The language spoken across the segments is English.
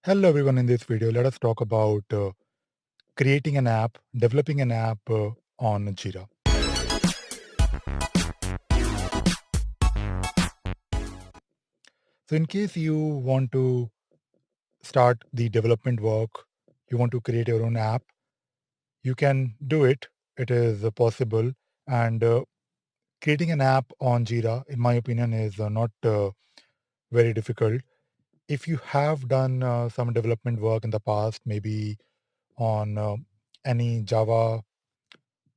Hello everyone, in this video, let us talk about creating an app, developing an app on Jira. So in case you want to start the development work, you want to create your own app, you can do it. It is possible. And creating an app on Jira, in my opinion, is not very difficult. If you have done some development work in the past, maybe on any Java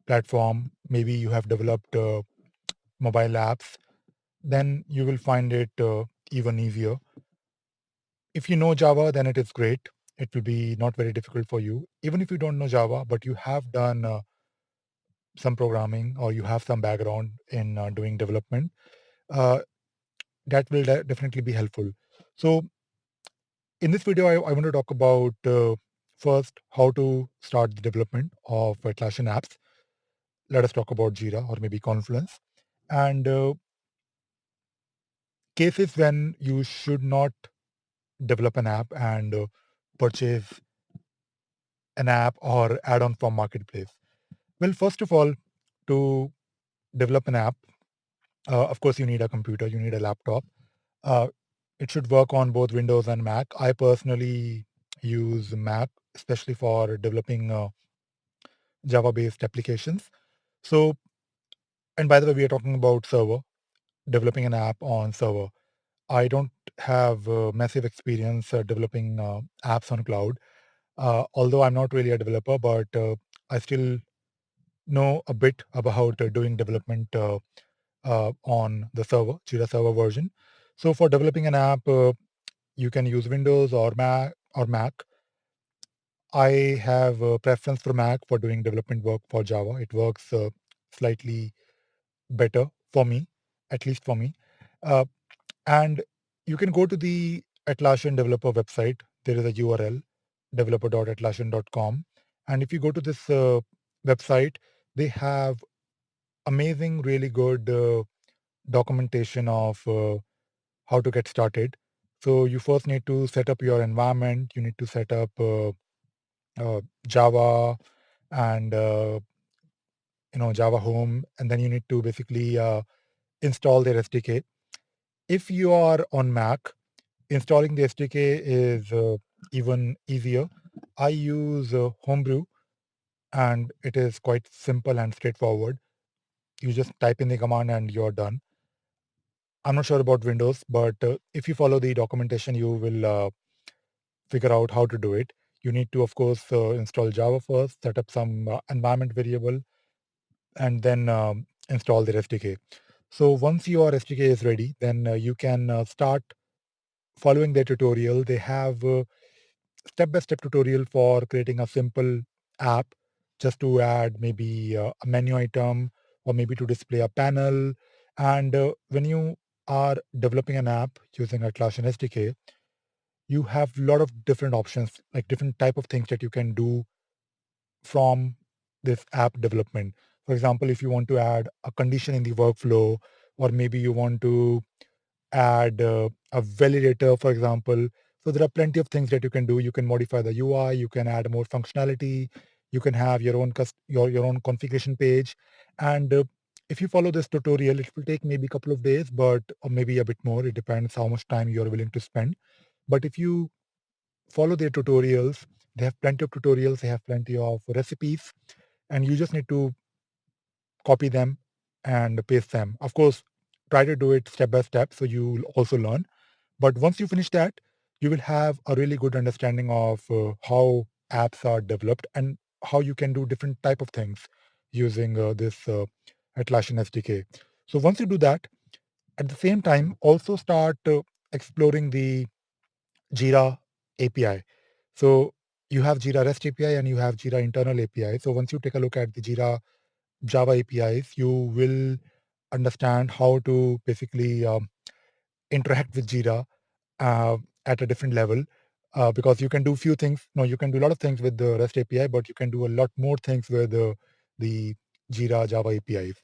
platform, maybe you have developed mobile apps, then you will find it even easier. If you know Java, then it is great. It will be not very difficult for you. Even if you don't know Java, but you have done some programming or you have some background in doing development, uh, that will definitely be helpful. So in this video, I want to talk about first how to start the development of Atlassian apps. Let us talk about Jira or maybe Confluence and cases when you should not develop an app and purchase an app or add-on from marketplace. Well, first of all, to develop an app, of course, you need a computer, you need a laptop. Uh, it should work on both Windows and Mac. I personally use Mac, especially for developing Java-based applications. So, and by the way, we are talking about server, developing an app on server. I don't have massive experience developing apps on cloud. Although I'm not really a developer, but I still know a bit about doing development on the server, Jira server version. So for developing an app, you can use Windows or Mac. I have a preference for Mac for doing development work for Java. It works slightly better for me, at least for me. Uh, and you can go to the Atlassian developer website. There is a URL, developer.atlassian.com. And if you go to this website, they have amazing, really good documentation of how to get started. So you first need to set up your environment. You need to set up Java and Java Home, and then you need to basically install their SDK. If you are on Mac, installing the SDK is even easier. I use Homebrew, and it is quite simple and straightforward. You just type in the command and you're done. I'm not sure about Windows, but if you follow the documentation, you will figure out how to do it. You need to, of course, install Java first, set up some environment variable, and then install the SDK. So once your SDK is ready, then you can start following their tutorial. They have step-by-step tutorial for creating a simple app just to add maybe a menu item or maybe to display a panel. And when you are developing an app using Atlassian SDK, you have a lot of different options, like different type of things that you can do from this app development. For example, if you want to add a condition in the workflow, or maybe you want to add a validator, for example. So there are plenty of things that you can do. You can modify the UI, you can add more functionality, you can have your own your own configuration page. And if you follow this tutorial, it will take maybe a couple of days, but or maybe a bit more. It depends how much time you are willing to spend. But if you follow their tutorials, they have plenty of tutorials, they have plenty of recipes, and you just need to copy them and paste them. Of course, try to do it step by step so you'll also learn. But once you finish that, you will have a really good understanding of how apps are developed and how you can do different type of things using this Atlassian SDK. So once you do that, at the same time, also start exploring the Jira API. So you have Jira REST API and you have Jira internal API. So once you take a look at the Jira Java APIs, you will understand how to basically interact with Jira uh, at a different level because you can do few things. No, you can do a lot of things with the REST API, but you can do a lot more things with the Jira Java APIs.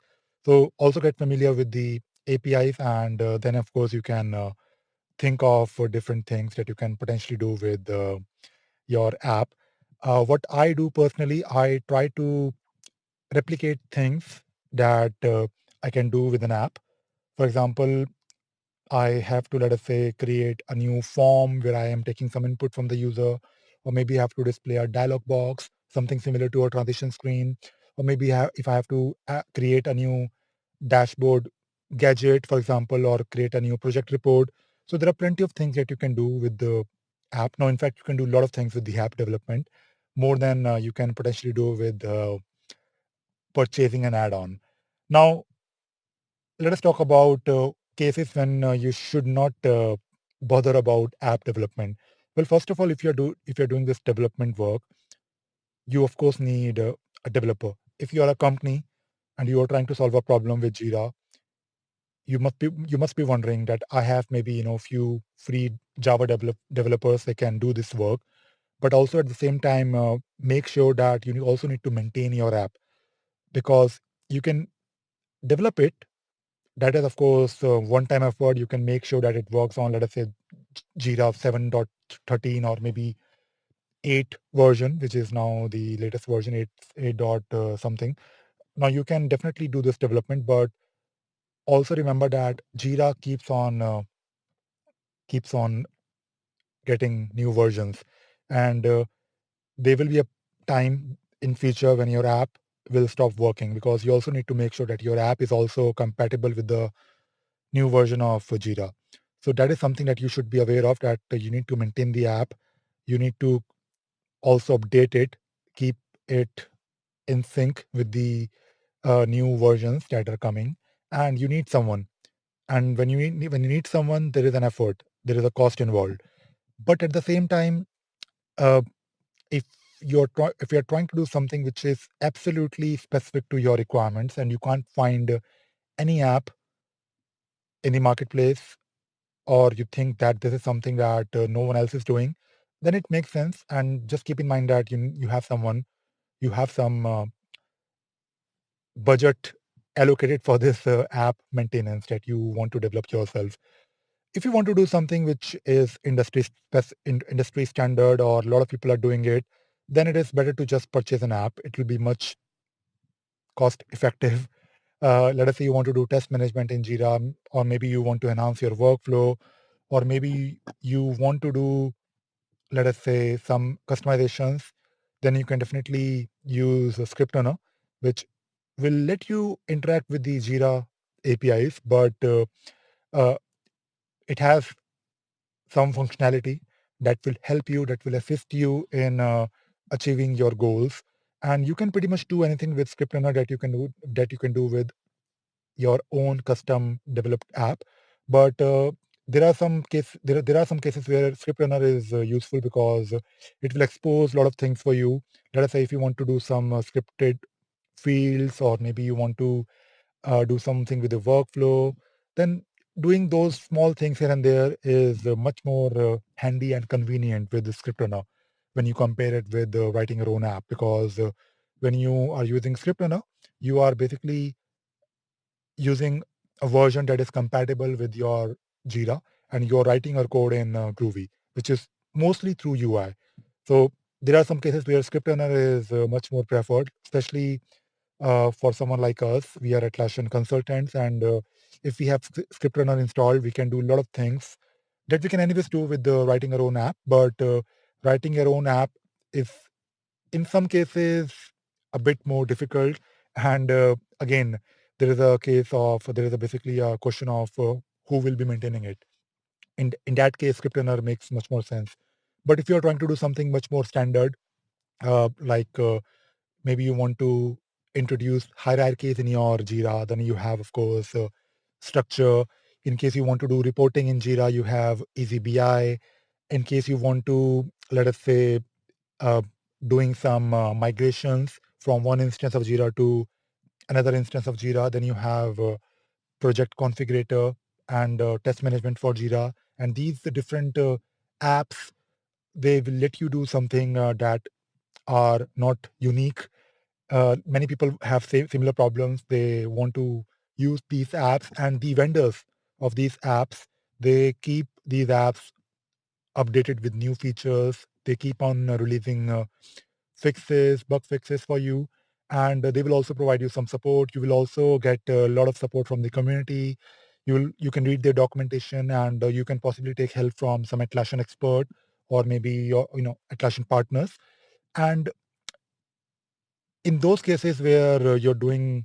So also get familiar with the APIs, and then of course you can think of different things that you can potentially do with your app. What I do personally, I try to replicate things that I can do with an app. For example, I have to, let us say, create a new form where I am taking some input from the user, or maybe have to display a dialog box, something similar to a transition screen, or maybe if I have to create a new dashboard gadget, for example, or create a new project report. So there are plenty of things that you can do with the app. Now, in fact, you can do a lot of things with the app development, more than you can potentially do with purchasing an add-on. Now, let us talk about cases when you should not bother about app development. Well, first of all, if you're doing this development work, you of course need a developer. If you are a company and you are trying to solve a problem with Jira, you must be wondering that I have maybe few free Java developers that can do this work, but also at the same time make sure that you also need to maintain your app, because you can develop it. That is, of course, one-time effort. You can make sure that it works on, let us say, Jira 7.13 or maybe 8 version, which is now the latest version, 8 dot something. Now you can definitely do this development, but also remember that Jira keeps on getting new versions, and there will be a time in future when your app will stop working, because you also need to make sure that your app is also compatible with the new version of Jira. So that is something that you should be aware of, that you need to maintain the app. You need to also update it, keep it in sync with the new versions that are coming, and you need someone. And when you need someone, there is an effort, there is a cost involved. But at the same time, uh, if if you're trying to do something which is absolutely specific to your requirements, and you can't find any app in the marketplace, or you think that this is something that no one else is doing, then it makes sense. And just keep in mind that you have someone, you have some budget allocated for this app maintenance that you want to develop yourself. If you want to do something which is industry standard, or a lot of people are doing it, then it is better to just purchase an app. It will be much cost effective. Let us say you want to do test management in Jira, or maybe you want to enhance your workflow, or maybe you want to do, let us say, some customizations. Then you can definitely use a script runner, which will let you interact with the Jira APIs, but uh, it has some functionality that will help you, that will assist you in achieving your goals. And you can pretty much do anything with script runner that you can do with your own custom developed app. But there are some cases where script runner is useful, because it will expose a lot of things for you. Let us say if you want to do some scripted fields, or maybe you want to do something with the workflow, then doing those small things here and there is much more handy and convenient with the script runner when you compare it with writing your own app. Because when you are using script runner, you are basically using a version that is compatible with your Jira, and you're writing your code in Groovy, which is mostly through UI. So there are some cases where script runner is much more preferred, especially for someone like us. We are Atlassian consultants, and if we have script runner installed, we can do a lot of things that we can anyways do with writing our own app. But writing your own app is, in some cases, a bit more difficult. And again, there is basically a question of who will be maintaining it. In that case, script runner makes much more sense. But if you're trying to do something much more standard, like maybe you want to introduce hierarchies in your Jira, then you have, of course, structure. In case you want to do reporting in Jira, you have Easy BI. In case you want to, let us say, uh, doing some migrations from one instance of Jira to another instance of Jira, then you have project configurator and test management for Jira. And these the different apps, they will let you do something that are not unique. Many people have similar problems. They want to use these apps, and the vendors of these apps, They keep these apps updated with new features. They keep on releasing fixes, bug fixes for you, and they will also provide you some support. You will also get a lot of support from the community. You can read their documentation, and you can possibly take help from some Atlassian expert or maybe your Atlassian partners. And in those cases where you're doing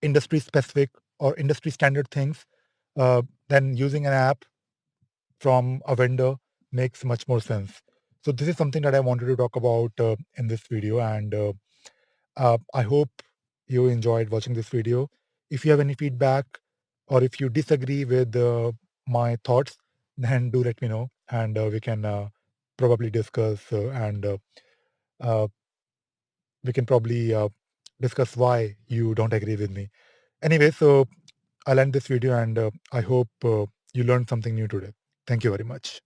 industry specific or industry standard things, then using an app from a vendor makes much more sense. So this is something that I wanted to talk about in this video, and I hope you enjoyed watching this video. If you have any feedback or if you disagree with my thoughts, then do let me know, and we can probably discuss and uh, we can probably discuss why you don't agree with me. Anyway, so I'll end this video, and I hope you learned something new today. Thank you very much.